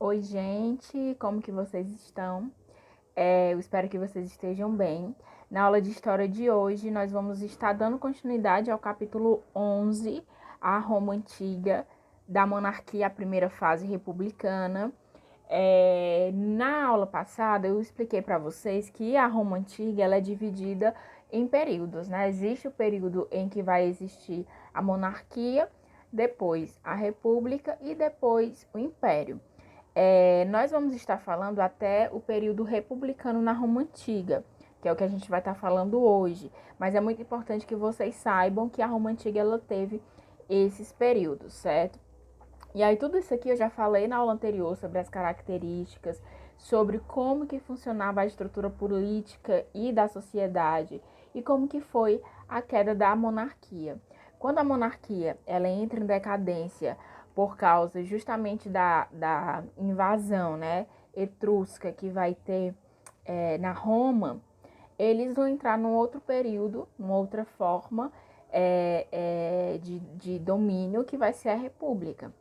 Oi, gente, como que vocês estão? Eu espero que vocês estejam bem. Na aula de história de hoje, nós vamos estar dando continuidade ao capítulo 11, a Roma Antiga, da monarquia à primeira fase republicana. Na aula passada, eu expliquei para vocês que a Roma Antiga ela é dividida em períodos, né? Existe o período em que vai existir a monarquia, depois a república e depois o império. Nós vamos estar falando até o período republicano na Roma Antiga, que é o que a gente vai estar falando hoje. Mas é muito importante que vocês saibam que a Roma Antiga ela teve esses períodos, certo? E aí tudo isso aqui eu já falei na aula anterior sobre as características, sobre como que funcionava a estrutura política e da sociedade e como que foi a queda da monarquia. Quando a monarquia ela entra em decadência por causa justamente da invasão, né, etrusca que vai ter na Roma, eles vão entrar num outro período, numa outra forma de domínio que vai ser a República,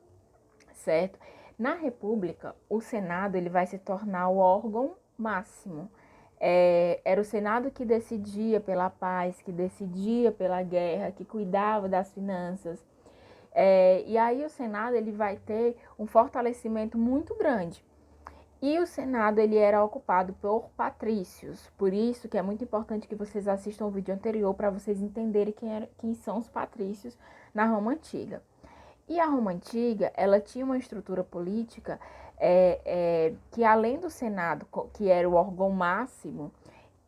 certo? Na República, o Senado ele vai se tornar o órgão máximo. Era o Senado que decidia pela paz, que decidia pela guerra, que cuidava das finanças. E aí o Senado ele vai ter um fortalecimento muito grande. E o Senado ele era ocupado por patrícios, por isso que é muito importante que vocês assistam o vídeo anterior para vocês entenderem quem são os patrícios na Roma Antiga. E a Roma Antiga, ela tinha uma estrutura política que além do Senado, que era o órgão máximo,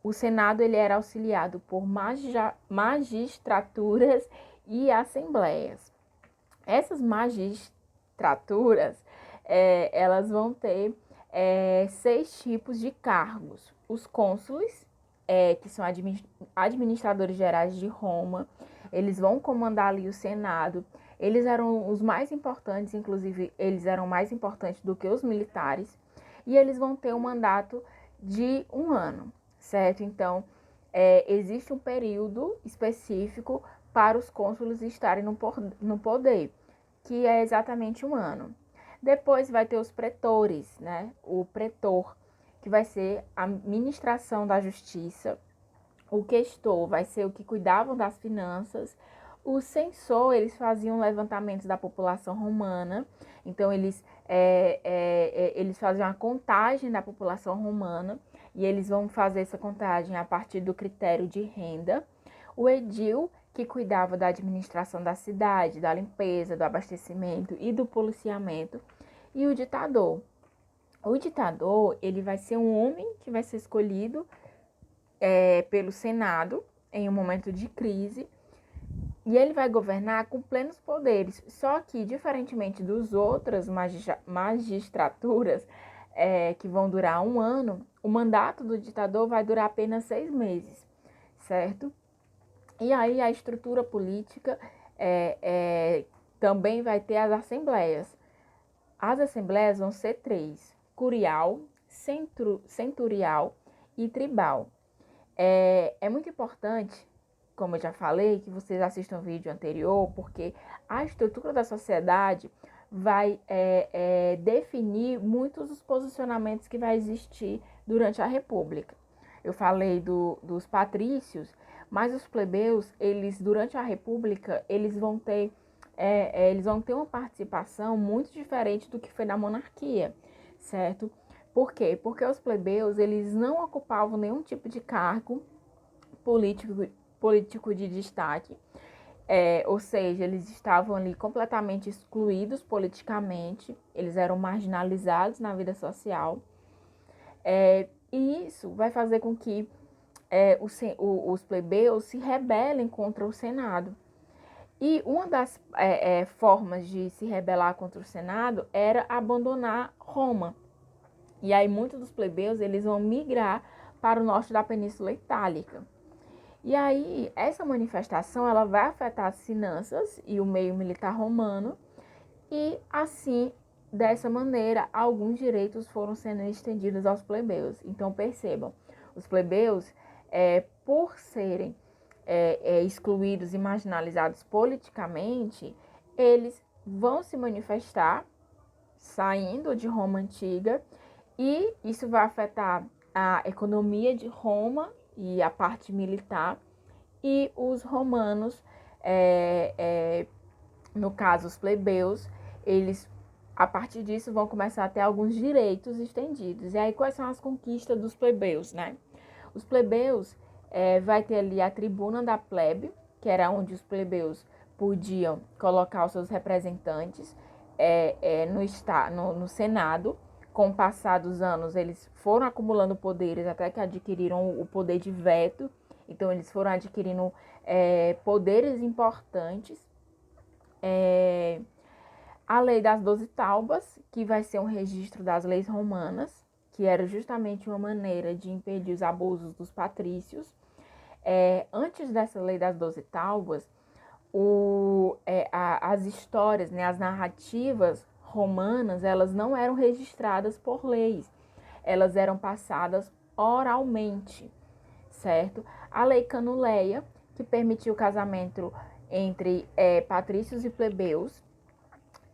o Senado ele era auxiliado por magistraturas e assembleias. Essas magistraturas, elas vão ter 6 tipos de cargos. Os cônsules, que são administradores gerais de Roma, eles vão comandar ali o Senado. Eles eram os mais importantes, inclusive eles eram mais importantes do que os militares. E eles vão ter um mandato de 1 ano, certo? Então, existe um período específico para os cônsules estarem no poder, que é exatamente 1 ano. Depois vai ter os pretores, né? O pretor, que vai ser a administração da justiça. O questor vai ser o que cuidavam das finanças. O censor, eles faziam levantamentos da população romana. Então, eles faziam a contagem da população romana. E eles vão fazer essa contagem a partir do critério de renda. O edil, que cuidava da administração da cidade, da limpeza, do abastecimento e do policiamento. E o ditador. O ditador, ele vai ser um homem que vai ser escolhido pelo Senado em um momento de crise e ele vai governar com plenos poderes. Só que, diferentemente dos outras magistraturas que vão durar 1 ano, o mandato do ditador vai durar apenas 6 meses, certo? E aí a estrutura política também vai ter as assembleias. As assembleias vão ser 3: curial, centurial e tribal. É muito importante, como eu já falei, que vocês assistam o vídeo anterior, porque a estrutura da sociedade vai definir muitos dos posicionamentos que vai existir durante a República. Eu falei dos patrícios, mas os plebeus, eles durante a República, eles vão ter uma participação muito diferente do que foi na monarquia, certo? Por quê? Porque os plebeus, eles não ocupavam nenhum tipo de cargo político de destaque, ou seja, eles estavam ali completamente excluídos politicamente, eles eram marginalizados na vida social, e isso vai fazer com que os plebeus se rebelem contra o Senado. E uma das formas de se rebelar contra o Senado era abandonar Roma. E aí muitos dos plebeus eles vão migrar para o norte da Península Itálica. E aí essa manifestação ela vai afetar as finanças e o meio militar romano e assim dessa maneira alguns direitos foram sendo estendidos aos plebeus. Então percebam, os plebeus por serem excluídos e marginalizados politicamente, eles vão se manifestar, saindo de Roma antiga, e isso vai afetar a economia de Roma e a parte militar, e os romanos, no caso os plebeus, eles a partir disso vão começar a ter alguns direitos estendidos. E aí quais são as conquistas dos plebeus, né? Os plebeus vai ter ali a tribuna da plebe, que era onde os plebeus podiam colocar os seus representantes no Senado. Com o passar dos anos, eles foram acumulando poderes até que adquiriram o poder de veto. Então, eles foram adquirindo poderes importantes. A lei das 12 taubas, que vai ser um registro das leis romanas, que era justamente uma maneira de impedir os abusos dos patrícios. Antes dessa lei das 12 taubas, as histórias, né, as narrativas romanas, elas não eram registradas por leis, elas eram passadas oralmente, certo? A lei Canuleia, que permitiu o casamento entre patrícios e plebeus.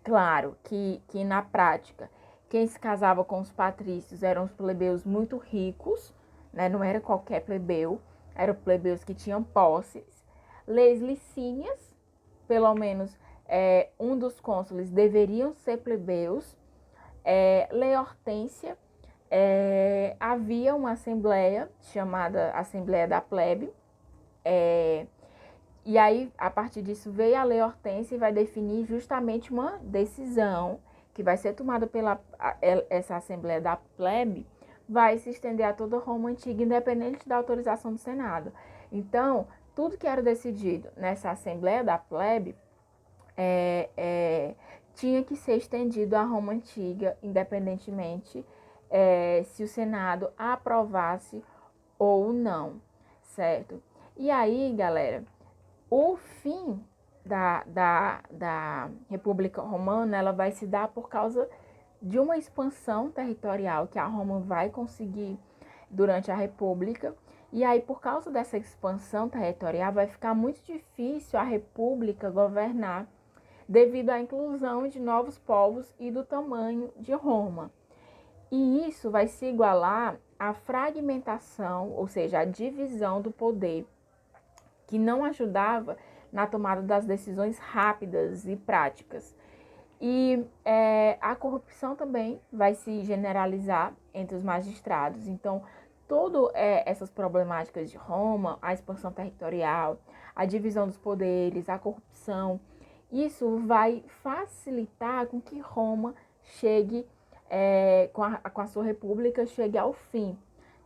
Claro que na prática, quem se casava com os patrícios eram os plebeus muito ricos, né? Não era qualquer plebeu, eram plebeus que tinham posses. Leis licínias, pelo menos um dos cônsules deveriam ser plebeus. Lei Hortência, havia uma assembleia chamada Assembleia da Plebe, e aí, a partir disso, veio a Lei Hortência e vai definir justamente uma decisão que vai ser tomada pela essa Assembleia da Plebe, vai se estender a toda Roma Antiga, independente da autorização do Senado. Então, tudo que era decidido nessa Assembleia da Plebe tinha que ser estendido à Roma Antiga, independentemente se o Senado aprovasse ou não, certo? E aí, galera, o fim da República Romana, ela vai se dar por causa de uma expansão territorial que a Roma vai conseguir durante a República. E aí, por causa dessa expansão territorial, vai ficar muito difícil a República governar devido à inclusão de novos povos e do tamanho de Roma. E isso vai se igualar à fragmentação, ou seja, à divisão do poder, que não ajudava na tomada das decisões rápidas e práticas. E a corrupção também vai se generalizar entre os magistrados. Então, todas essas problemáticas de Roma, a expansão territorial, a divisão dos poderes, a corrupção, isso vai facilitar com que Roma chegue, com a sua república, chegue ao fim.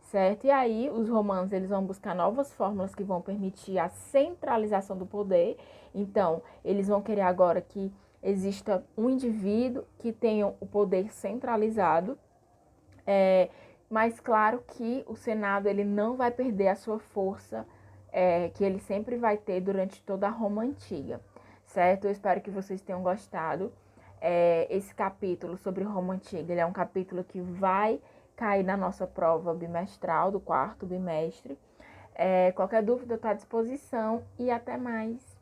Certo? E aí os romanos eles vão buscar novas fórmulas que vão permitir a centralização do poder. Então, eles vão querer agora que exista um indivíduo que tenha o poder centralizado. Mas claro que o Senado ele não vai perder a sua força que ele sempre vai ter durante toda a Roma Antiga. Certo? Eu espero que vocês tenham gostado. Esse capítulo sobre Roma Antiga, ele é um capítulo que vai cair na nossa prova bimestral do 4º bimestre. Qualquer dúvida está à disposição e até mais.